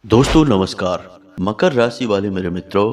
दोस्तों नमस्कार। मकर राशि वाले मेरे मित्रों,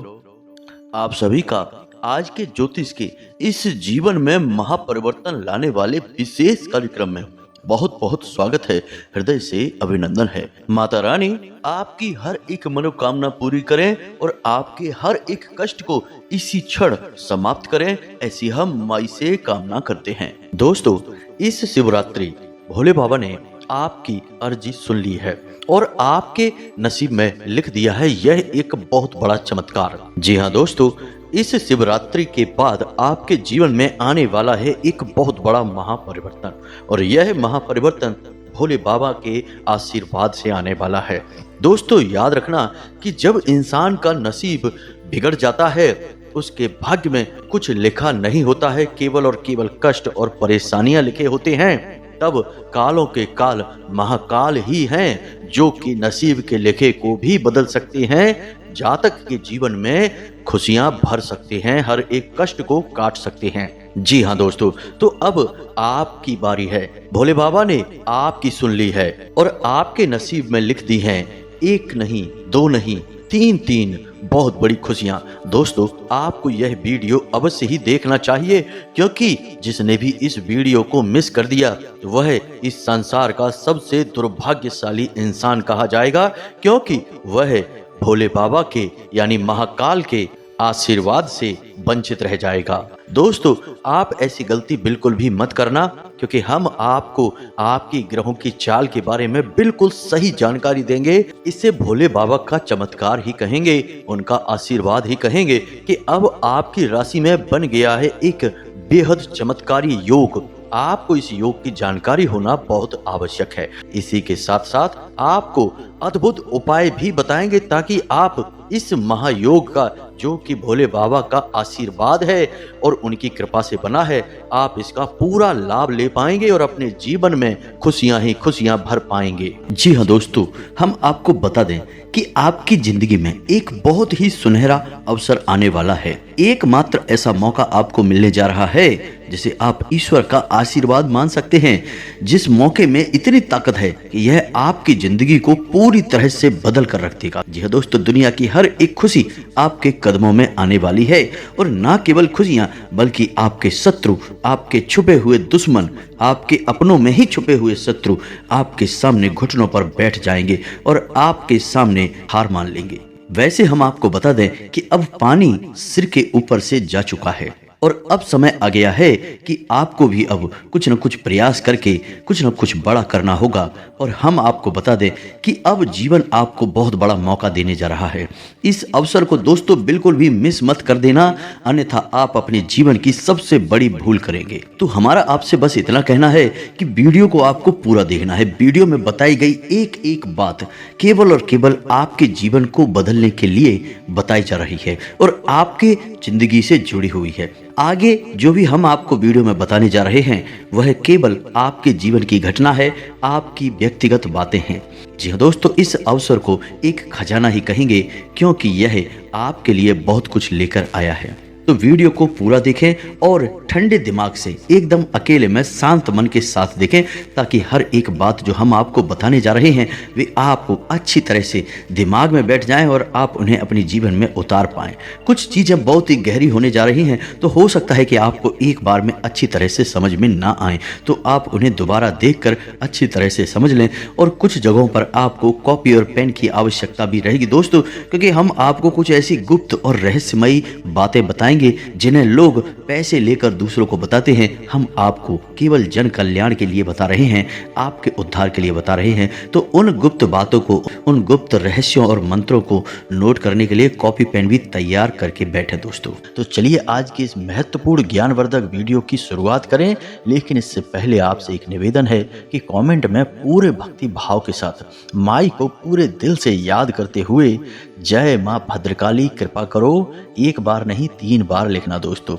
आप सभी का आज के ज्योतिष के इस जीवन में महापरिवर्तन लाने वाले विशेष कार्यक्रम में बहुत बहुत स्वागत है। हृदय से अभिनंदन है। माता रानी आपकी हर एक मनोकामना पूरी करें और आपके हर एक कष्ट को इसी क्षण समाप्त करें, ऐसी हम माई से कामना करते हैं। दोस्तों, इस शिवरात्रि भोले बाबा ने आपकी अर्जी सुन ली है और आपके नसीब में लिख दिया है यह एक बहुत बड़ा चमत्कार। जी हाँ दोस्तों, इस शिवरात्रि के बाद आपके जीवन में आने वाला है एक बहुत बड़ा महापरिवर्तन और यह महापरिवर्तन भोले बाबा के आशीर्वाद से आने वाला है। दोस्तों याद रखना कि जब इंसान का नसीब बिगड़ जाता है, उसके भाग्य में कुछ लिखा नहीं होता है, केवल और केवल कष्ट और परेशानियां लिखे होते हैं। तब कालों के काल महाकाल ही हैं जो कि नसीब के लेखे को भी बदल सकते हैं, जातक के जीवन में खुशियां भर सकते हैं, हर एक कष्ट को काट सकते हैं। जी हाँ दोस्तों, तो अब आपकी बारी है। भोले बाबा ने आपकी सुन ली है और आपके नसीब में लिख दी हैं एक नहीं, दो नहीं, तीन बहुत बड़ी खुशियां। दोस्तों, आपको यह वीडियो अवश्य ही देखना चाहिए, क्योंकि जिसने भी इस वीडियो को मिस कर दिया वह इस संसार का सबसे दुर्भाग्यशाली इंसान कहा जाएगा, क्योंकि वह भोले बाबा के यानी महाकाल के आशीर्वाद से वंचित रह जाएगा। दोस्तों, आप ऐसी गलती बिल्कुल भी मत करना, क्योंकि हम आपको आपकी ग्रहों की चाल के बारे में बिल्कुल सही जानकारी देंगे। इसे भोले बाबा का चमत्कार ही कहेंगे, उनका आशीर्वाद ही कहेंगे कि अब आपकी राशि में बन गया है एक बेहद चमत्कारी योग। आपको इस योग की जानकारी होना बहुत आवश्यक है। इसी के साथ साथ आपको अद्भुत उपाय भी बताएंगे ताकि आप इस महायोग का, जो कि भोले बाबा का आशीर्वाद है और उनकी कृपा से बना है, आप इसका पूरा लाभ ले पाएंगे और अपने जीवन में खुशियां ही खुशियां भर पाएंगे। जी हाँ दोस्तों, हम आपको बता दें कि आपकी जिंदगी में एक बहुत ही सुनहरा अवसर आने वाला है। एकमात्र ऐसा मौका आपको मिलने जा रहा है जिसे आप ईश्वर का आशीर्वाद मान सकते हैं, जिस मौके में इतनी ताकत है कि यह आपकी जिंदगी को पूरी तरह से बदल कर रख देगा। जी हाँ दोस्तों, दुनिया की हर एक खुशी आपके कदमों में आने वाली है और ना केवल खुशियां बल्कि आपके शत्रु, आपके छुपे हुए दुश्मन, आपके अपनों में ही छुपे हुए शत्रु आपके सामने घुटनों पर बैठ जाएंगे और आपके सामने हार मान लेंगे। वैसे हम आपको बता दें कि अब पानी सिर के ऊपर से जा चुका है और अब समय आ गया है कि आपको भी अब कुछ न कुछ प्रयास करके कुछ न कुछ बड़ा करना होगा। और हम आपको बता दें कि अब जीवन आपको बहुत बड़ा मौका देने जा रहा है। इस अवसर को दोस्तों बिल्कुल भी मिस मत कर देना, अन्यथा आप अपने जीवन की सबसे बड़ी भूल करेंगे। तो हमारा आपसे बस इतना कहना है कि वीडियो को आपको पूरा देखना है। वीडियो में बताई गई एक एक बात केवल और केवल आपके जीवन को बदलने के लिए बताई जा रही है और आपके जिंदगी से जुड़ी हुई है। आगे जो भी हम आपको वीडियो में बताने जा रहे हैं वह केवल आपके जीवन की घटना है, आपकी व्यक्तिगत बातें हैं। जी हाँ दोस्तों, इस अवसर को एक खजाना ही कहेंगे, क्योंकि यह आपके लिए बहुत कुछ लेकर आया है। तो वीडियो को पूरा देखें और ठंडे दिमाग से एकदम अकेले में शांत मन के साथ देखें, ताकि हर एक बात जो हम आपको बताने जा रहे हैं वे आपको अच्छी तरह से दिमाग में बैठ जाएं और आप उन्हें अपने जीवन में उतार पाएं। कुछ चीज़ें बहुत ही गहरी होने जा रही हैं, तो हो सकता है कि आपको एक बार में अच्छी तरह से समझ में ना आए, तो आप उन्हें दोबारा देखकर अच्छी तरह से समझ लें। और कुछ जगहों पर आपको कॉपी और पेन की आवश्यकता भी रहेगी दोस्तों, क्योंकि हम आपको कुछ ऐसी गुप्त और रहस्यमयी बातें बताएंगे जिन्हें लोग पैसे लेकर दूसरों को बताते हैं। हम आपको केवल जन कल्याण के लिए बता रहे हैं, आपके उद्धार के लिए बता रहे हैं। तो उन गुप्त बातों को, उन गुप्त रहस्यों और मंत्रों को नोट करने के लिए कॉपी पेन भी तैयार करके बैठे दोस्तों। तो चलिए आज की इस महत्वपूर्ण ज्ञानवर्धक वीडियो की शुरुआत करें, लेकिन इससे पहले आपसे एक निवेदन है कि कमेंट में पूरे भक्ति भाव के साथ माई को पूरे दिल से याद करते हुए जय मां भद्रकाली कृपा करो एक बार नहीं 3 बार लिखना दोस्तों।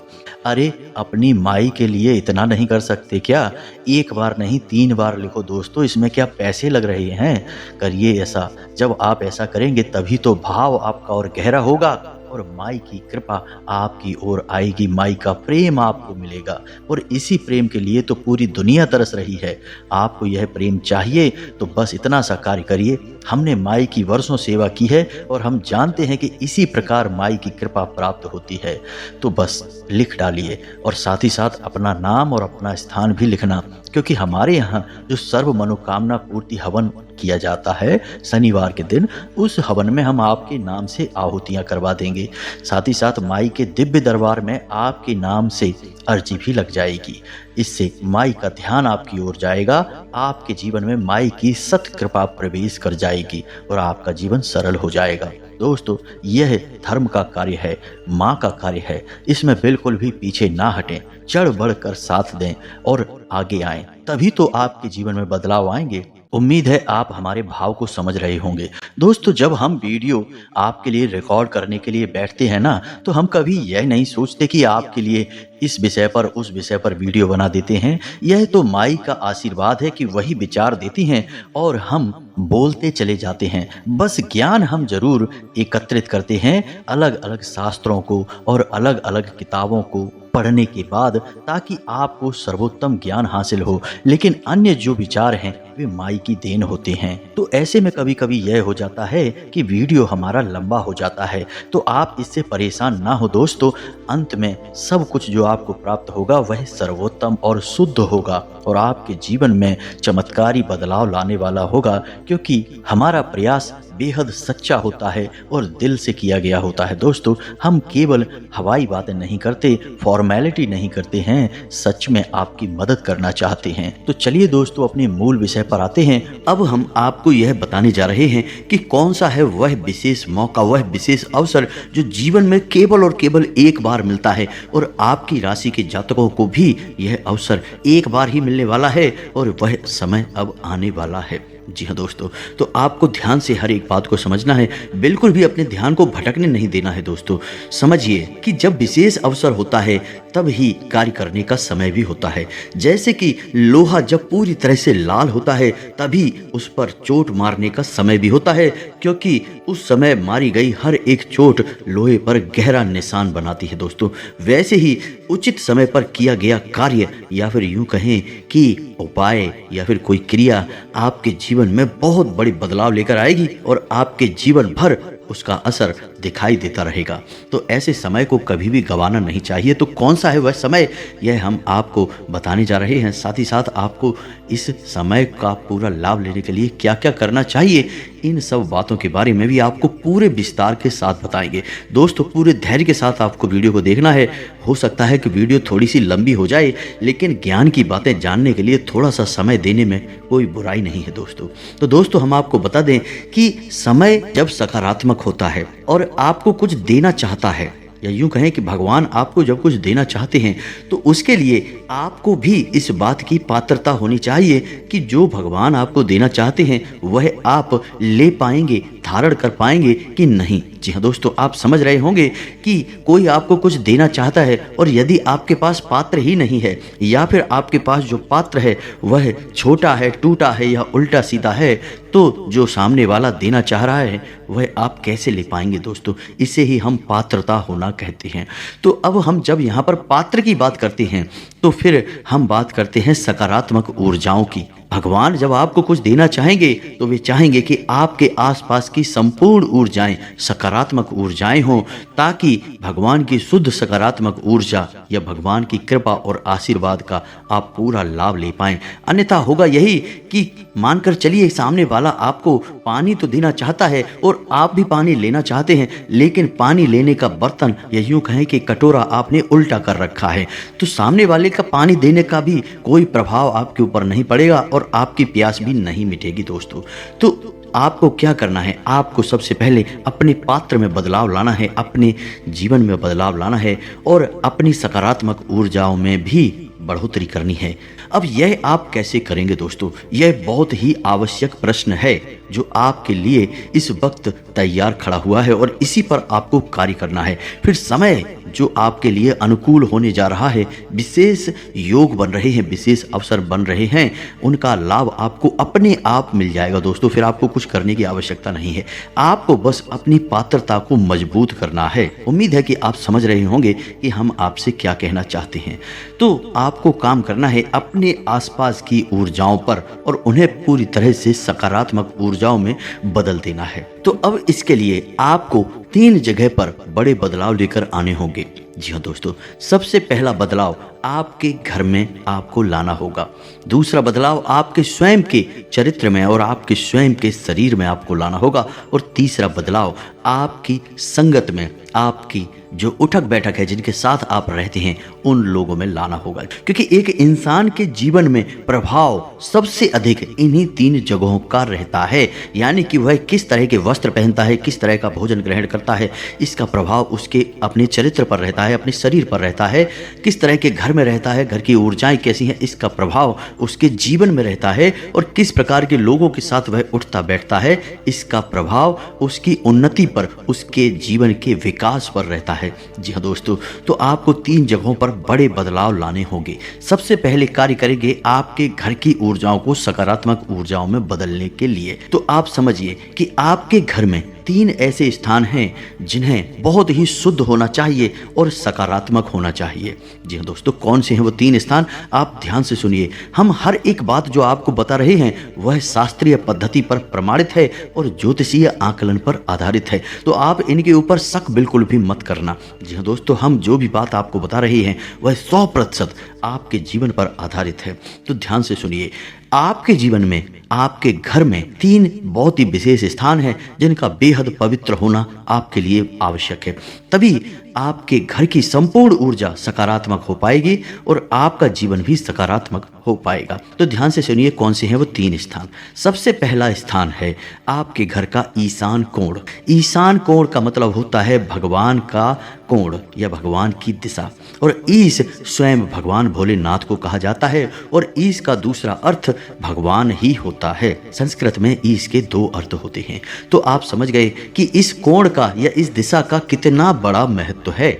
अरे अपनी माई के लिए इतना नहीं कर सकते क्या? एक बार नहीं 3 बार लिखो दोस्तों, इसमें क्या पैसे लग रहे हैं? करिए ऐसा। जब आप ऐसा करेंगे तभी तो भाव आपका और गहरा होगा और माई की कृपा आपकी ओर आएगी, माई का प्रेम आपको मिलेगा और इसी प्रेम के लिए तो पूरी दुनिया तरस रही है। आपको यह प्रेम चाहिए तो बस इतना सा कार्य करिए। हमने माई की वर्षों सेवा की है और हम जानते हैं कि इसी प्रकार माई की कृपा प्राप्त होती है। तो बस लिख डालिए और साथ ही साथ अपना नाम और अपना स्थान भी लिखना, क्योंकि हमारे यहाँ जो सर्व मनोकामना पूर्ति हवन किया जाता है शनिवार के दिन, उस हवन में हम आपके नाम से आहुतियाँ करवा देंगे। साथ ही साथ माई के दिव्य दरबार में आपके नाम से अर्जी भी लग जाएगी। इससे माई का ध्यान आपकी ओर जाएगा, आपके जीवन में माई की सत कृपा प्रवेश कर जाएगी और आपका जीवन सरल हो जाएगा। दोस्तों, यह धर्म का कार्य है, माँ का कार्य है, इसमें बिल्कुल भी पीछे ना हटें, चढ़ बढ़ कर साथ दें और आगे आएं, तभी तो आपके जीवन में बदलाव आएंगे। उम्मीद है आप हमारे भाव को समझ रहे होंगे। दोस्तों, जब हम वीडियो आपके लिए रिकॉर्ड करने के लिए बैठते हैं ना, तो हम कभी यह नहीं सोचते कि आपके लिए इस विषय पर उस विषय पर वीडियो बना देते हैं। यह तो माई का आशीर्वाद है कि वही विचार देती हैं और हम बोलते चले जाते हैं। बस ज्ञान हम जरूर एकत्रित करते हैं अलग अलग शास्त्रों को और अलग अलग किताबों को पढ़ने के बाद, ताकि आपको सर्वोत्तम ज्ञान हासिल हो। लेकिन अन्य जो विचार हैं वे माई की देन होते हैं। तो ऐसे में कभी कभी यह हो जाता है कि वीडियो हमारा लंबा हो जाता है, तो आप इससे परेशान ना हो दोस्तों। अंत में सब कुछ जो आपको प्राप्त होगा वह सर्वोत्तम और शुद्ध होगा और आपके जीवन में चमत्कारी बदलाव लाने वाला होगा, क्योंकि हमारा प्रयास बेहद सच्चा होता है और दिल से किया गया होता है। दोस्तों, हम केवल हवाई बातें नहीं करते, फॉर्मेलिटी नहीं करते हैं, सच में आपकी मदद करना चाहते हैं। तो चलिए दोस्तों, अपने मूल विषय पर आते हैं। अब हम आपको यह बताने जा रहे हैं कि कौन सा है वह विशेष मौका, वह विशेष अवसर जो जीवन में केवल और केवल एक बार मिलता है और आपकी राशि के जातकों को भी यह अवसर एक बार ही मिलने वाला है और वह समय अब आने वाला है। जी हाँ दोस्तों, तो आपको ध्यान से हर एक बात को समझना है, बिल्कुल भी अपने ध्यान को भटकने नहीं देना है। दोस्तों, समझिए कि जब विशेष अवसर होता है तब ही कार्य करने का समय भी होता है। जैसे कि लोहा जब पूरी तरह से लाल होता है तभी उस पर चोट मारने का समय भी होता है, क्योंकि उस समय मारी गई हर एक चोट लोहे पर गहरा निशान बनाती है। दोस्तों, वैसे ही उचित समय पर किया गया कार्य या फिर यूं कहें कि उपाय या फिर कोई क्रिया आपके जीवन में बहुत बड़ी बदलाव लेकर आएगी और आपके जीवन भर उसका असर दिखाई देता रहेगा। तो ऐसे समय को कभी भी गंवाना नहीं चाहिए। तो कौन सा है वह समय, यह हम आपको बताने जा रहे हैं। साथ ही साथ आपको इस समय का पूरा लाभ लेने के लिए क्या क्या करना चाहिए, इन सब बातों के बारे में भी आपको पूरे विस्तार के साथ बताएंगे। दोस्तों, पूरे धैर्य के साथ आपको वीडियो को देखना है। हो सकता है कि वीडियो थोड़ी सी लंबी हो जाए, लेकिन ज्ञान की बातें जानने के लिए थोड़ा सा समय देने में कोई बुराई नहीं है दोस्तों। तो दोस्तों, हम आपको बता दें कि समय जब सकारात्मक होता है और आपको कुछ देना चाहता है, या यूं कहें कि भगवान आपको जब कुछ देना चाहते हैं, तो उसके लिए आपको भी इस बात की पात्रता होनी चाहिए कि जो भगवान आपको देना चाहते हैं वह आप ले पाएंगे, धारण कर पाएंगे कि नहीं। जी हाँ दोस्तों, आप समझ रहे होंगे कि कोई आपको कुछ देना चाहता है और यदि आपके पास पात्र ही नहीं है, या फिर आपके पास जो पात्र है वह छोटा है, टूटा है या उल्टा सीधा है, तो जो सामने वाला देना चाह रहा है वह आप कैसे ले पाएंगे। दोस्तों, इसे ही हम पात्रता होना कहते हैं। तो अब हम जब यहाँ पर पात्र की बात करते हैं तो फिर हम बात करते हैं सकारात्मक ऊर्जाओं की। भगवान जब आपको कुछ देना चाहेंगे तो वे चाहेंगे कि आपके आसपास की संपूर्ण ऊर्जाएं सकारात्मक ऊर्जाएं हों, ताकि भगवान की शुद्ध सकारात्मक ऊर्जा या भगवान की कृपा और आशीर्वाद का आप पूरा लाभ ले पाएं। अन्यथा होगा यही कि मानकर चलिए सामने वाला आपको पानी तो देना चाहता है और आप भी पानी लेना चाहते हैं, लेकिन पानी लेने का बर्तन या यूं कहें कि कटोरा आपने उल्टा कर रखा है, तो सामने वाले का पानी देने का भी कोई प्रभाव आपके ऊपर नहीं पड़ेगा और आपकी प्यास भी नहीं मिटेगी। दोस्तों, तो आपको क्या करना है, आपको सबसे पहले अपने पात्र में बदलाव लाना है, अपने जीवन में बदलाव लाना है और अपनी सकारात्मक ऊर्जाओं में भी बढ़ोतरी करनी है। अब यह आप कैसे करेंगे दोस्तों? यह बहुत ही आवश्यक प्रश्न है जो आपके लिए इस वक्त तैयार खड़ा हुआ है और इसी पर आपको कार्य करना है। फिर समय जो आपके लिए अनुकूल होने जा रहा है, विशेष योग बन रहे हैं, विशेष अवसर बन रहे हैं, उनका लाभ आपको अपने आप मिल जाएगा दोस्तों। फिर आपको कुछ करने की आवश्यकता नहीं है, आपको बस अपनी पात्रता को मजबूत करना है। उम्मीद है कि आप समझ रहे होंगे कि हम आपसे क्या कहना चाहते हैं। तो आपको काम करना है अपने आसपास की ऊर्जाओं पर और उन्हें पूरी तरह से सकारात्मक ऊर्जाओं में बदल देना है। तो अब इसके लिए आपको 3 जगह पर बड़े बदलाव लेकर आने होंगे। जी हाँ दोस्तों, सबसे पहला बदलाव आपके घर में आपको लाना होगा। दूसरा बदलाव आपके स्वयं के चरित्र में और आपके स्वयं के शरीर में आपको लाना होगा। और तीसरा बदलाव आपकी संगत में, आपकी जो उठक बैठक है, जिनके साथ आप रहते हैं, उन लोगों में लाना होगा। क्योंकि एक इंसान के जीवन में प्रभाव सबसे अधिक इन्हीं 3 जगहों का रहता है। यानी कि वह किस तरह के वस्त्र पहनता है, किस तरह का भोजन ग्रहण करता है, इसका प्रभाव उसके अपने चरित्र पर रहता है, अपने शरीर पर रहता है। किस तरह के घर में रहता है, घर की ऊर्जाएं कैसी हैं, इसका प्रभाव उसके जीवन में रहता है। और किस प्रकार के लोगों के साथ वह उठता बैठता है, इसका प्रभाव उसकी उन्नति पर, उसके जीवन के विकास पर रहता है। जी हाँ दोस्तों, तो आपको 3 जगहों पर बड़े बदलाव लाने होंगे। सबसे पहले कार्य करेंगे आपके घर की ऊर्जाओं को सकारात्मक ऊर्जाओं में बदलने के लिए। तो आप समझिए कि आपके घर में 3 ऐसे स्थान हैं जिन्हें बहुत ही शुद्ध होना चाहिए और सकारात्मक होना चाहिए। जी हाँ दोस्तों, कौन से हैं वो 3 स्थान? आप ध्यान से सुनिए। हम हर एक बात जो आपको बता रहे हैं वह शास्त्रीय पद्धति पर प्रमाणित है और ज्योतिषीय आकलन पर आधारित है। तो आप इनके ऊपर शक बिल्कुल भी मत करना। जी हाँ दोस्तों, हम जो भी बात आपको बता रहे हैं वह 100% आपके जीवन पर आधारित है। तो ध्यान से सुनिए। आपके जीवन में, आपके घर में 3 बहुत ही विशेष स्थान हैं जिनका बेहद पवित्र होना आपके लिए आवश्यक है। तभी आपके घर की संपूर्ण ऊर्जा सकारात्मक हो पाएगी और आपका जीवन भी सकारात्मक हो पाएगा। तो ध्यान से सुनिए कौन से हैं वो 3 स्थान। सबसे पहला स्थान है आपके घर का ईशान कोण। ईशान कोण का मतलब होता है भगवान का कोण या भगवान की दिशा। और ईश स्वयं भगवान भोलेनाथ को कहा जाता है और ईश का दूसरा अर्थ भगवान ही होता है। संस्कृत में ईश के 2 अर्थ होते हैं। तो आप समझ गए कि इस कोण का या इस दिशा का कितना बड़ा महत्व है।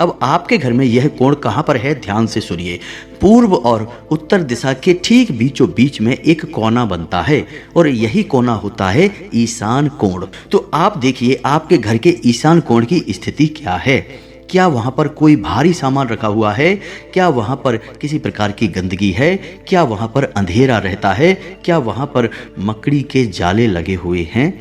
अब आपके घर में यह कोण कहाँ पर है? ध्यान से सुनिए। पूर्व और उत्तर दिशा के ठीक बीचों बीच में एक कोना बनता है और यही कोना होता है ईशान कोण। तो आप देखिए आपके घर के ईशान कोण की स्थिति क्या है। क्या वहाँ पर कोई भारी सामान रखा हुआ है? क्या वहाँ पर किसी प्रकार की गंदगी है? क्या वहाँ पर अंधेरा रहता है? क्या वहाँ पर मकड़ी के जाले लगे हुए हैं?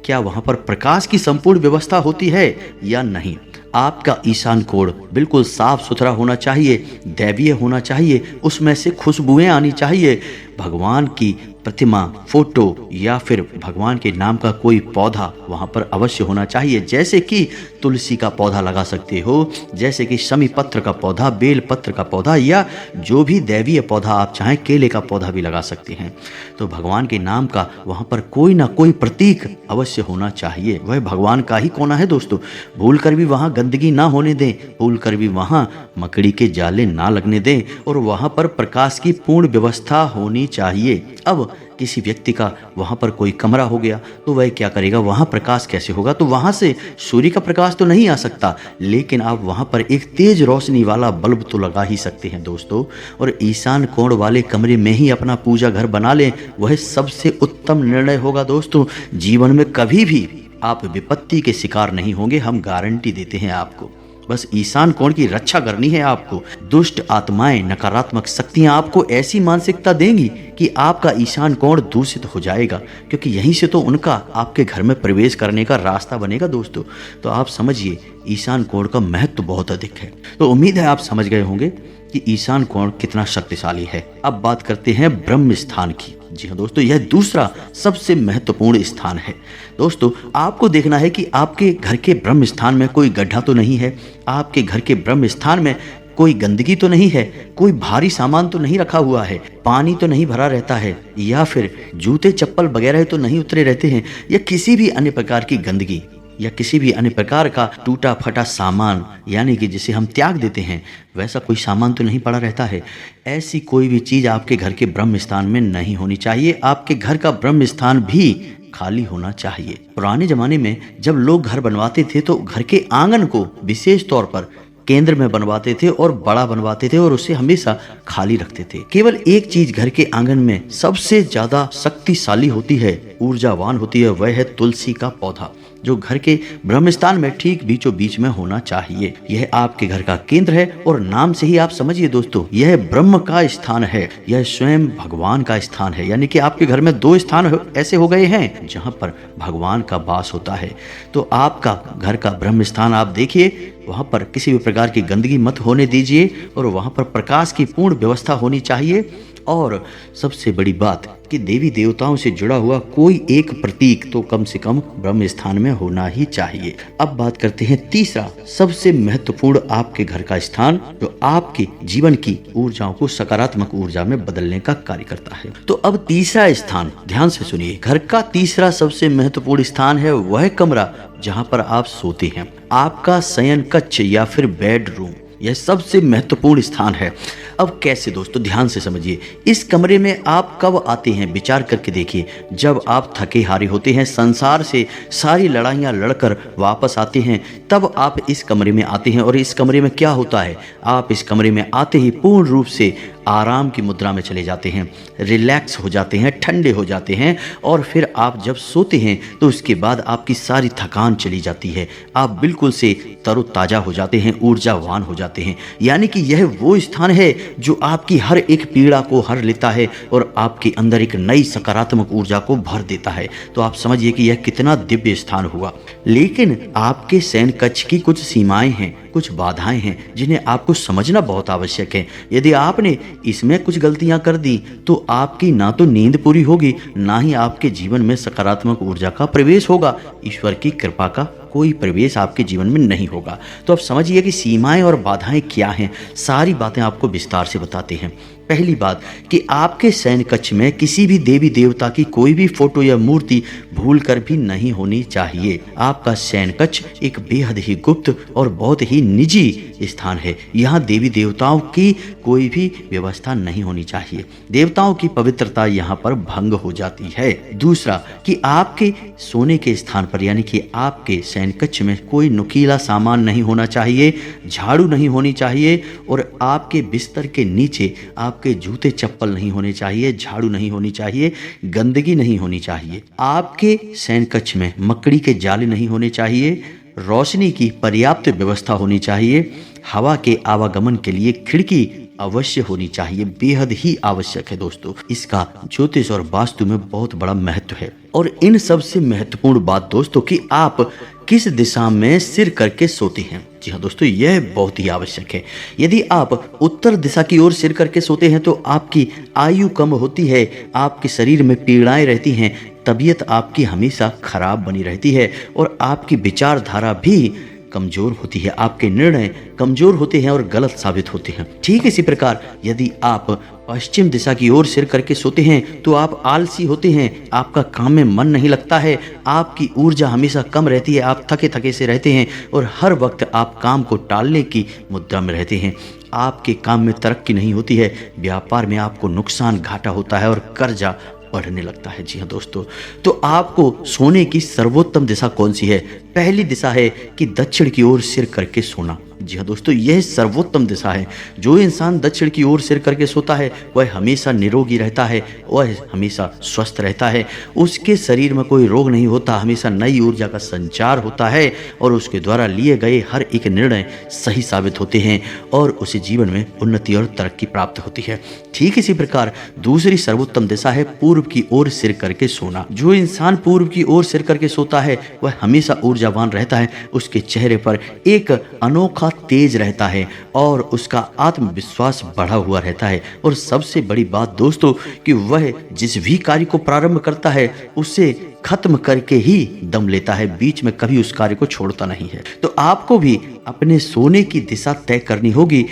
क्या वहाँ पर प्रकाश की संपूर्ण व्यवस्था होती है या नहीं? आपका ईशान कोण बिल्कुल साफ सुथरा होना चाहिए, दैवीय होना चाहिए, उसमें से खुशबुएं आनी चाहिए। भगवान की प्रतिमा, फोटो या फिर भगवान के नाम का कोई पौधा वहाँ पर अवश्य होना चाहिए। जैसे कि तुलसी का पौधा लगा सकते हो, जैसे कि शमी पत्र का पौधा, बेल पत्र का पौधा या जो भी दैवीय पौधा आप चाहें, केले का पौधा भी लगा सकते हैं। तो भगवान के नाम का वहाँ पर कोई ना कोई प्रतीक अवश्य होना चाहिए। वह भगवान का ही कोना है दोस्तों। भूल कर भी वहाँ गंदगी ना होने दें, भूल कर भी वहाँ मकड़ी के जाले ना लगने दें और वहाँ पर प्रकाश की पूर्ण व्यवस्था होनी चाहिए। अब किसी व्यक्ति का वहाँ पर कोई कमरा हो गया तो वह क्या करेगा? वहाँ प्रकाश कैसे होगा? तो वहाँ से सूर्य का प्रकाश तो नहीं आ सकता, लेकिन आप वहाँ पर एक तेज रोशनी वाला बल्ब तो लगा ही सकते हैं दोस्तों। और ईशान कोण वाले कमरे में ही अपना पूजा घर बना लें, वह सबसे उत्तम निर्णय होगा दोस्तों। जीवन में कभी भी आप विपत्ति के शिकार नहीं होंगे, हम गारंटी देते हैं आपको। बस ईशान कोण की रक्षा करनी है आपको। दुष्ट आत्माएं, नकारात्मक शक्तियां आपको ऐसी मानसिकता देंगी कि आपका ईशान कोण दूषित हो जाएगा, क्योंकि यहीं से तो उनका आपके घर में प्रवेश करने का रास्ता बनेगा दोस्तों। तो आप समझिए ईशान कोण का महत्व बहुत अधिक है। तो उम्मीद है आप समझ गए होंगे कि ईशान कोण कितना शक्तिशाली है। अब बात करते हैं ब्रह्म स्थान की। जी हाँ दोस्तों, यह दूसरा सबसे महत्वपूर्ण स्थान है। दोस्तों आपको देखना है कि आपके घर के ब्रह्म स्थान में कोई गड्ढा तो नहीं है, आपके घर के ब्रह्म स्थान में कोई गंदगी तो नहीं है, कोई भारी सामान तो नहीं रखा हुआ है, पानी तो नहीं भरा रहता है, या फिर जूते चप्पल वगैरह तो नहीं उतरे रहते हैं, या किसी भी अन्य प्रकार की गंदगी या किसी भी अन्य प्रकार का टूटा फटा सामान, यानी कि जिसे हम त्याग देते हैं, वैसा कोई सामान तो नहीं पड़ा रहता है। ऐसी कोई भी चीज़ आपके घर के ब्रह्म स्थान में नहीं होनी चाहिए। आपके घर का ब्रह्म स्थान भी खाली होना चाहिए। पुराने जमाने में जब लोग घर बनवाते थे तो घर के आंगन को विशेष तौर पर केंद्र में बनवाते थे और बड़ा बनवाते थे और उसे हमेशा खाली रखते थे। केवल एक चीज घर के आंगन में सबसे ज्यादा शक्तिशाली होती है, ऊर्जावान होती है, वह है तुलसी का पौधा, जो घर के ब्रह्मस्थान में ठीक बीचों बीच में होना चाहिए। यह आपके घर का केंद्र है और नाम से ही आप समझिए दोस्तों, यह ब्रह्म का स्थान है, यह स्वयं भगवान का स्थान है। यानी कि आपके घर में दो स्थान ऐसे हो गए हैं जहां पर भगवान का वास होता है। तो आपका घर का ब्रह्म स्थान आप देखिए, वहां पर किसी भी प्रकार की गंदगी मत होने दीजिए और वहां पर प्रकाश की पूर्ण व्यवस्था होनी चाहिए। और सबसे बड़ी बात कि देवी देवताओं से जुड़ा हुआ कोई एक प्रतीक तो कम से कम ब्रह्म स्थान में होना ही चाहिए। अब बात करते हैं तीसरा सबसे महत्वपूर्ण आपके घर का स्थान, जो आपके जीवन की ऊर्जाओं को सकारात्मक ऊर्जा में बदलने का कार्य करता है। तो अब तीसरा स्थान, ध्यान से सुनिए, घर का तीसरा सबसे महत्वपूर्ण स्थान है वह कमरा जहां पर आप सोते हैं, आपका शयन कक्ष या फिर बेडरूम। यह सबसे महत्वपूर्ण स्थान है। अब कैसे दोस्तों, ध्यान से समझिए। इस कमरे में आप कब आते हैं, विचार करके देखिए। जब आप थके हारे होते हैं, संसार से सारी लड़ाइयाँ लड़कर वापस आते हैं, तब आप इस कमरे में आते हैं। और इस कमरे में क्या होता है, आप इस कमरे में आते ही पूर्ण रूप से आराम की मुद्रा में चले जाते हैं, रिलैक्स हो जाते हैं, ठंडे हो जाते हैं। और फिर आप जब सोते हैं तो उसके बाद आपकी सारी थकान चली जाती है, आप बिल्कुल से तरोताज़ा हो जाते हैं, ऊर्जावान हो जाते हैं। यानी कि यह वो स्थान है जो आपकी हर एक पीड़ा को हर लेता है और आपके अंदर एक नई सकारात्मक ऊर्जा को भर देता है। तो आप समझिए कि यह कितना दिव्य स्थान हुआ। लेकिन आपके शयन कक्ष की कुछ सीमाएं हैं, कुछ बाधाएं हैं, जिन्हें आपको समझना बहुत आवश्यक है। यदि आपने इसमें कुछ गलतियां कर दी तो आपकी ना तो नींद पूरी होगी, ना ही आपके जीवन में सकारात्मक ऊर्जा का प्रवेश होगा। ईश्वर की कृपा का कोई प्रवेश आपके जीवन में नहीं होगा। तो अब समझिए कि सीमाएं और बाधाएं क्या हैं, सारी बातें आपको विस्तार से बताते हैं। पहली बात कि आपके शयन कक्ष में किसी भी देवी देवता की कोई भी फोटो या मूर्ति भूल कर भी नहीं होनी चाहिए। आपका शयन कक्ष एक बेहद ही गुप्त और बहुत ही निजी स्थान है। यहाँ देवी देवताओं की कोई भी व्यवस्था नहीं होनी चाहिए। देवताओं की पवित्रता यहाँ पर भंग हो जाती है। दूसरा कि आपके सोने के स्थान पर यानी कि आपके शयन कक्ष में कोई नुकीला सामान नहीं होना चाहिए, झाड़ू नहीं होनी चाहिए और आपके बिस्तर के नीचे आपके जूते चप्पल नहीं होने चाहिए, झाड़ू नहीं होनी चाहिए, गंदगी नहीं होनी चाहिए। आपके शयन कक्ष में मकड़ी के जाले नहीं होने चाहिए, रोशनी की पर्याप्त व्यवस्था होनी चाहिए, हवा के आवागमन के लिए खिड़की अवश्य होनी चाहिए, बेहद ही आवश्यक है दोस्तों। इसका ज्योतिष और वास्तु में बहुत बड़ा महत्व है। और इन सबसे महत्वपूर्ण बात दोस्तों कि आप किस दिशा में सिर करके सोते हैं। जी हाँ दोस्तों, यह बहुत ही आवश्यक है। यदि आप उत्तर दिशा की ओर सिर करके सोते हैं तो आपकी आयु कम होती है, आपके शरीर में पीड़ाएं रहती हैं, तबीयत आपकी हमेशा खराब बनी रहती है और आपकी विचारधारा भी कमजोर होती है, आपके निर्णय कमजोर होते हैं और गलत साबित होते हैं। ठीक इसी प्रकार यदि आप पश्चिम दिशा की ओर सिर करके सोते हैं तो आप आलसी होते हैं, आपका काम में मन नहीं लगता है, आपकी ऊर्जा हमेशा कम रहती है, आप थके थके से रहते हैं और हर वक्त आप काम को टालने की मुद्रा में रहते हैं। आपके काम में तरक्की नहीं होती है, व्यापार में आपको नुकसान घाटा होता है और कर्जा बढ़ने लगता है। जी हाँ दोस्तों, तो आपको सोने की सर्वोत्तम दिशा कौन सी है? पहली दिशा है कि दक्षिण की ओर सिर करके सोना। जी हाँ दोस्तों, यह सर्वोत्तम दिशा है। जो इंसान दक्षिण की ओर सिर करके सोता है वह हमेशा निरोगी रहता है, वह हमेशा स्वस्थ रहता है, उसके शरीर में कोई रोग नहीं होता, हमेशा नई ऊर्जा का संचार होता है और उसके द्वारा लिए गए हर एक निर्णय सही साबित होते हैं और उसे जीवन में उन्नति और तरक्की प्राप्त होती है। ठीक इसी प्रकार दूसरी सर्वोत्तम दिशा है पूर्व की ओर सिर करके सोना। जो इंसान पूर्व की ओर सिर करके सोता है वह हमेशा ऊर्जावान रहता है, उसके चेहरे पर एक अनोखा तेज रहता है और उसका आत्मविश्वास बढ़ा हुआ रहता है। और सबसे बड़ी बात दोस्तों कि वह जिस भी कार्य को प्रारंभ करता है उसे खत्म करके ही दम लेता है, बीच में कभी उस कार्य को छोड़ता नहीं है। तो आपको भी अपने सोने की दिशा तय करनी होगी।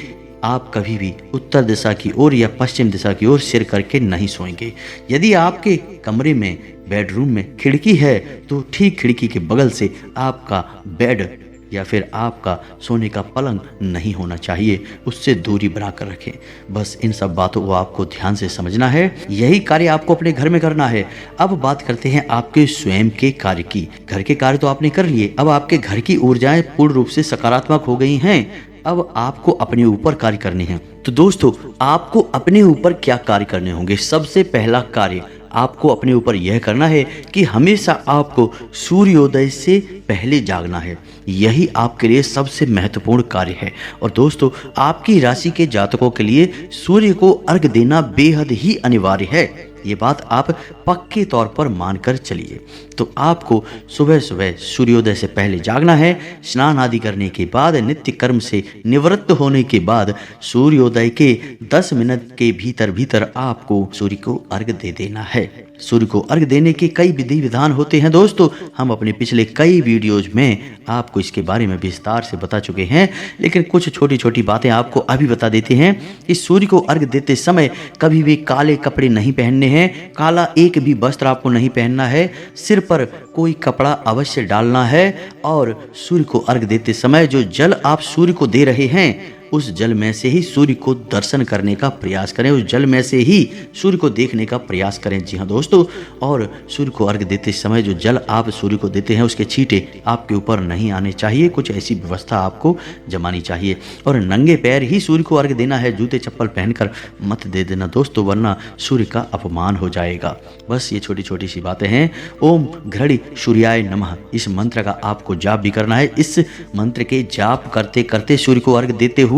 आप कभी भी उत्तर दिशा की ओर या पश्चिम दिशा की ओर सिर करके नहीं सोएंगे। यदि आपके कमरे में बेडरूम में खिड़की है तो ठीक खिड़की के बगल से आपका बेड या फिर आपका सोने का पलंग नहीं होना चाहिए, उससे दूरी बनाकर रखें। बस इन सब बातों को आपको ध्यान से समझना है, यही कार्य आपको अपने घर में करना है। अब बात करते हैं आपके स्वयं के कार्य की। घर के कार्य तो आपने कर लिए, अब आपके घर की ऊर्जाएं पूर्ण रूप से सकारात्मक हो गई हैं। अब आपको अपने ऊपर कार्य करने हैं। तो दोस्तों, आपको अपने ऊपर क्या कार्य करने होंगे? सबसे पहला कार्य आपको अपने ऊपर यह करना है कि हमेशा आपको सूर्योदय से पहले जागना है। यही आपके लिए सबसे महत्वपूर्ण कार्य है। और दोस्तों, आपकी राशि के जातकों के लिए सूर्य को अर्घ देना बेहद ही अनिवार्य है। ये बात आप पक्के तौर पर मानकर चलिए। तो आपको सुबह सुबह सूर्योदय से पहले जागना है। स्नान आदि करने के बाद, नित्य कर्म से निवृत्त होने के बाद सूर्योदय के 10 मिनट के भीतर भीतर आपको सूर्य को अर्घ दे देना है। सूर्य को अर्घ देने के कई विधि विधान होते हैं दोस्तों, हम अपने पिछले कई वीडियोज में आपको इसके बारे में विस्तार से बता चुके हैं, लेकिन कुछ छोटी छोटी बातें आपको अभी बता देते हैं कि सूर्य को अर्घ देते समय कभी भी काले कपड़े नहीं पहनने हैं, काला एक भी वस्त्र आपको नहीं पहनना है, सिर पर कोई कपड़ा अवश्य डालना है। और सूर्य को अर्घ देते समय जो जल आप सूर्य को दे रहे हैं, उस जल में से ही सूर्य को दर्शन करने का प्रयास करें, उस जल में से ही सूर्य को देखने का प्रयास करें। जी हाँ दोस्तों, और सूर्य को अर्घ देते समय जो जल आप सूर्य को देते हैं उसके छींटे आपके ऊपर नहीं आने चाहिए, कुछ ऐसी व्यवस्था आपको जमानी चाहिए। और नंगे पैर ही सूर्य को अर्घ देना है, जूते चप्पल पहनकर मत दे देना दोस्तों, वरना सूर्य का अपमान हो जाएगा। बस ये छोटी छोटी सी बातें हैं। ओम घृणी सूर्याय नमः, इस मंत्र का आपको जाप भी करना है। इस मंत्र के जाप करते करते सूर्य को अर्घ देते हुए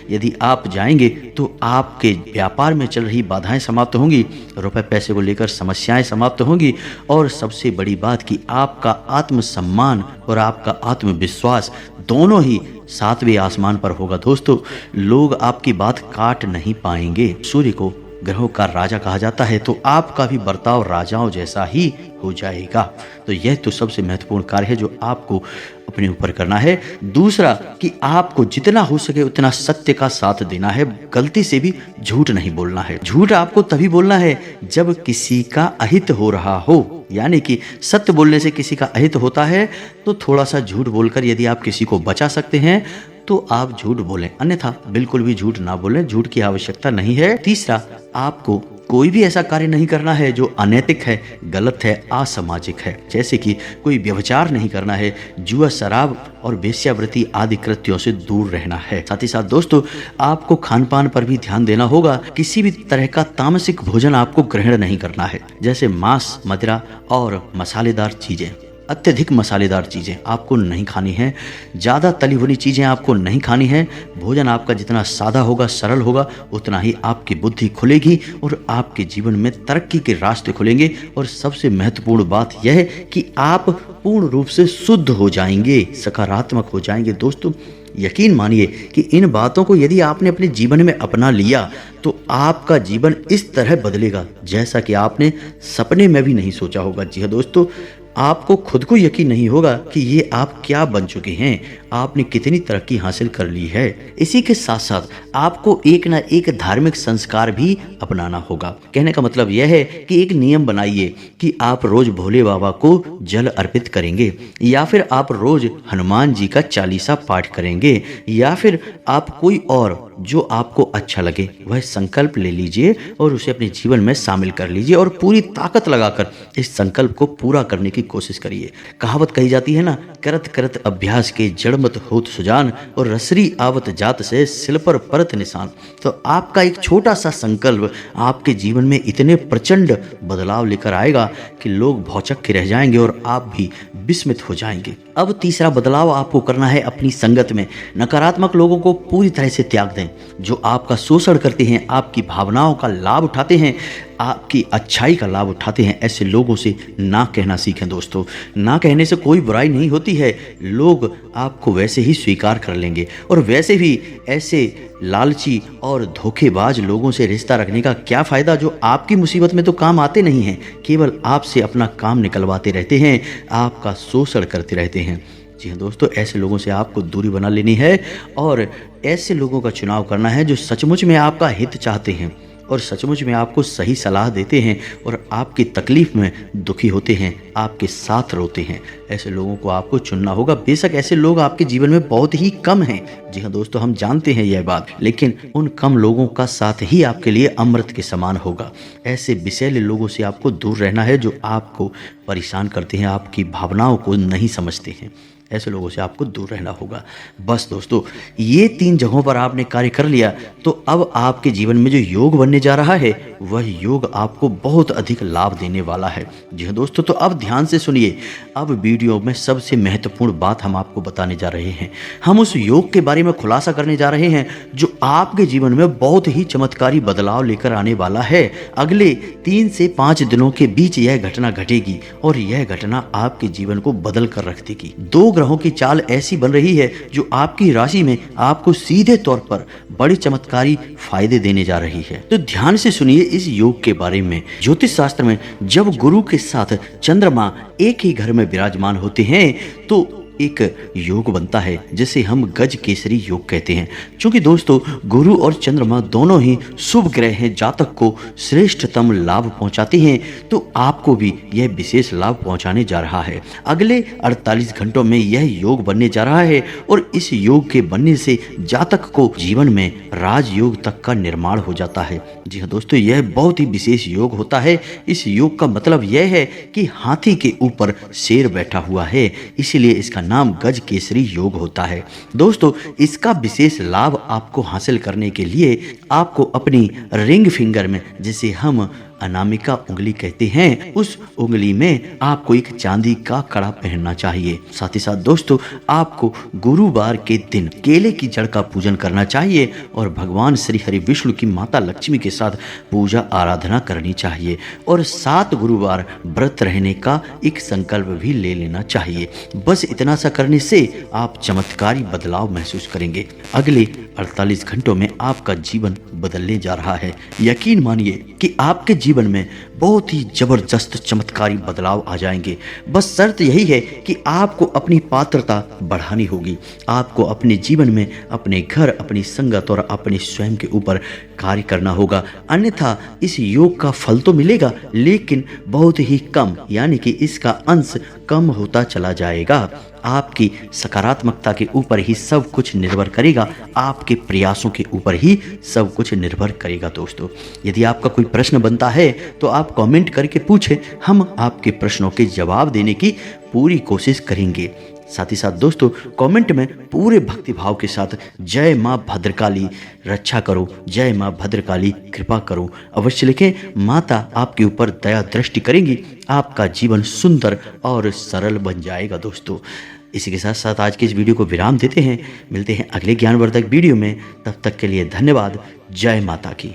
यदि आप जाएंगे तो आपके व्यापार में चल रही बाधाएं समाप्त होंगी, रुपए पैसे को लेकर समस्याएं समाप्त होंगी, और सबसे बड़ी बात कि आपका आत्मसम्मान और आपका आत्मविश्वास दोनों ही 7वें आसमान पर होगा दोस्तों। लोग आपकी बात काट नहीं पाएंगे। सूर्य को ग्रहों का राजा कहा जाता है, तो आपका भी बर्ताव राजाओं जैसा ही हो जाएगा। तो यह तो सबसे महत्वपूर्ण कार्य है जो आपको अपने ऊपर करना है। दूसरा कि आपको जितना हो सके उतना सत्य का साथ देना है, गलती से भी झूठ नहीं बोलना है। झूठ आपको तभी बोलना है जब किसी का अहित हो रहा हो, यानी कि सत्य बोलने से किसी का अहित होता है तो थोड़ा सा झूठ बोलकर यदि आप किसी को बचा सकते हैं तो आप झूठ बोलें, अन्यथा बिल्कुल भी झूठ ना बोलें, झूठ की आवश्यकता नहीं है। तीसरा, आपको कोई भी ऐसा कार्य नहीं करना है जो अनैतिक है, गलत है, असामाजिक है, जैसे कि कोई व्यभिचार नहीं करना है, जुआ, शराब और वेश्यावृत्ति आदि कृत्यों से दूर रहना है। साथ ही साथ दोस्तों, आपको खान पान पर भी ध्यान देना होगा। किसी भी तरह का तामसिक भोजन आपको ग्रहण नहीं करना है, जैसे मांस, मदिरा और मसालेदार चीजें, अत्यधिक मसालेदार चीज़ें आपको नहीं खानी है, ज़्यादा तली भुनी चीज़ें आपको नहीं खानी है। भोजन आपका जितना सादा होगा, सरल होगा, उतना ही आपकी बुद्धि खुलेगी और आपके जीवन में तरक्की के रास्ते खुलेंगे। और सबसे महत्वपूर्ण बात यह है कि आप पूर्ण रूप से शुद्ध हो जाएंगे, सकारात्मक हो जाएंगे। दोस्तों, यकीन मानिए कि इन बातों को यदि आपने अपने जीवन में अपना लिया तो आपका जीवन इस तरह बदलेगा जैसा कि आपने सपने में भी नहीं सोचा होगा। जी हाँ दोस्तों, आपको खुद को यकीन नहीं होगा कि ये आप क्या बन चुके हैं, आपने कितनी तरक्की हासिल कर ली है। इसी के साथ साथ आपको एक ना एक धार्मिक संस्कार भी अपनाना होगा। कहने का मतलब यह है कि एक नियम बनाइए कि आप रोज भोले बाबा को जल अर्पित करेंगे, या फिर आप रोज हनुमान जी का चालीसा पाठ करेंगे, या फिर आप कोई और जो आपको अच्छा लगे वह संकल्प ले लीजिए और उसे अपने जीवन में शामिल कर लीजिए और पूरी ताकत लगाकर इस संकल्प को पूरा करने की कोशिश करिए। कहावत कही जाती है ना, करत करत अभ्यास के जड़मत होत सुजान, और रसरी आवत जात से सिल पर परत निशान। तो आपका एक छोटा सा संकल्प आपके जीवन में इतने प्रचंड बदलाव लेकर आएगा कि लोग भौचक के रह जाएंगे और आप भी विस्मित हो जाएंगे। अब तीसरा बदलाव आपको करना है अपनी संगत में। नकारात्मक लोगों को पूरी तरह से त्याग दें, जो आपका शोषण करते हैं, आपकी भावनाओं का लाभ उठाते हैं, आपकी अच्छाई का लाभ उठाते हैं। ऐसे लोगों से ना कहना सीखें दोस्तों। ना कहने से कोई बुराई नहीं होती है, लोग आपको वैसे ही स्वीकार कर लेंगे। और वैसे भी ऐसे लालची और धोखेबाज लोगों से रिश्ता रखने का क्या फ़ायदा, जो आपकी मुसीबत में तो काम आते नहीं हैं, केवल आपसे अपना काम निकलवाते रहते हैं, आपका शोषण करते रहते हैं। जी हाँ दोस्तों, ऐसे लोगों से आपको दूरी बना लेनी है और ऐसे लोगों का चुनाव करना है जो सचमुच में आपका हित चाहते हैं और सचमुच में आपको सही सलाह देते हैं और आपकी तकलीफ में दुखी होते हैं, आपके साथ रोते हैं। ऐसे लोगों को आपको चुनना होगा। बेशक ऐसे लोग आपके जीवन में बहुत ही कम हैं। जी हाँ दोस्तों, हम जानते हैं यह बात, लेकिन उन कम लोगों का साथ ही आपके लिए अमृत के समान होगा। ऐसे विषैले लोगों से आपको दूर रहना है जो आपको परेशान करते हैं, आपकी भावनाओं को नहीं समझते हैं। ऐसे लोगों से आपको दूर रहना होगा। बस दोस्तों, ये 3 जगहों पर आपने कार्य कर लिया तो अब आपके जीवन में जो योग बनने जा रहा है वह योग आपको बहुत अधिक लाभ देने वाला है। जी हाँ दोस्तों, तो अब ध्यान से सुनिए। अब वीडियो में सबसे महत्वपूर्ण बात हम आपको बताने जा रहे हैं। हम उस योग के बारे में खुलासा करने जा रहे हैं जो आपके जीवन में बहुत ही चमत्कारी बदलाव लेकर आने वाला है। अगले 3 से 5 दिनों के बीच यह घटना घटेगी और यह घटना आपके जीवन को बदल कर रख देगी। 2 ग्रहों की चाल ऐसी बन रही है जो आपकी राशि में आपको सीधे तौर पर बड़े चमत्कारी फायदे देने जा रही है। तो ध्यान से सुनिए इस योग के बारे में। ज्योतिष शास्त्र में जब गुरु के साथ चंद्रमा एक ही घर में विराजमान होते हैं तो एक योग बनता है जिसे हम गज केसरी योग कहते हैं। क्योंकि दोस्तों, गुरु और चंद्रमा दोनों ही शुभ ग्रह हैं, जातक को श्रेष्ठतम लाभ पहुंचाते हैं, तो आपको भी यह विशेष लाभ पहुंचाने जा रहा है। अगले 48 घंटों में यह योग बनने जा रहा है और इस योग के बनने से जातक को जीवन में राजयोग तक का निर्माण हो जाता है। जी हाँ दोस्तों, यह बहुत ही विशेष योग होता है। इस योग का मतलब यह है कि हाथी के ऊपर शेर बैठा हुआ है, इसीलिए इसका नाम गज केसरी योग होता है। दोस्तों, इसका विशेष लाभ आपको हासिल करने के लिए आपको अपनी रिंग फिंगर में, जिसे हम अनामिका उंगली कहते हैं, उस उंगली में आपको एक चांदी का कड़ा पहनना चाहिए। साथ ही साथ दोस्तों, आपको गुरुवार के दिन केले की जड़ का पूजन करना चाहिए और भगवान श्री हरि विष्णु की माता लक्ष्मी के साथ पूजा आराधना करनी चाहिए और 7 गुरुवार व्रत रहने का एक संकल्प भी ले लेना चाहिए। बस इतना सा करने से आप चमत्कारी बदलाव महसूस करेंगे। अगले 48 घंटों में आपका जीवन बदलने जा रहा है। यकीन मानिए कि आपके जीवन में बहुत ही जबरदस्त चमत्कारी बदलाव आ जाएंगे। बस शर्त यही है कि आपको अपनी पात्रता बढ़ानी होगी। आपको अपने जीवन में अपने घर, अपनी संगत और अपने स्वयं के ऊपर कार्य करना होगा। अन्यथा इस योग का फल तो मिलेगा लेकिन बहुत ही कम, यानी कि इसका अंश कम होता चला जाएगा। आपकी सकारात्मकता के ऊपर ही सब कुछ निर्भर करेगा, आपके प्रयासों के ऊपर ही सब कुछ निर्भर करेगा। दोस्तों, यदि आपका कोई प्रश्न बनता है तो आप कमेंट करके पूछें, हम आपके प्रश्नों के जवाब देने की पूरी कोशिश करेंगे। साथ ही साथ दोस्तों, कमेंट में पूरे भक्तिभाव के साथ जय माँ भद्रकाली रक्षा करो, जय माँ भद्रकाली कृपा करो अवश्य लिखें। माता आपके ऊपर दया दृष्टि करेंगी, आपका जीवन सुंदर और सरल बन जाएगा। दोस्तों, इसी के साथ साथ आज के इस वीडियो को विराम देते हैं। मिलते हैं अगले ज्ञानवर्धक वीडियो में। तब तक के लिए धन्यवाद। जय माता की।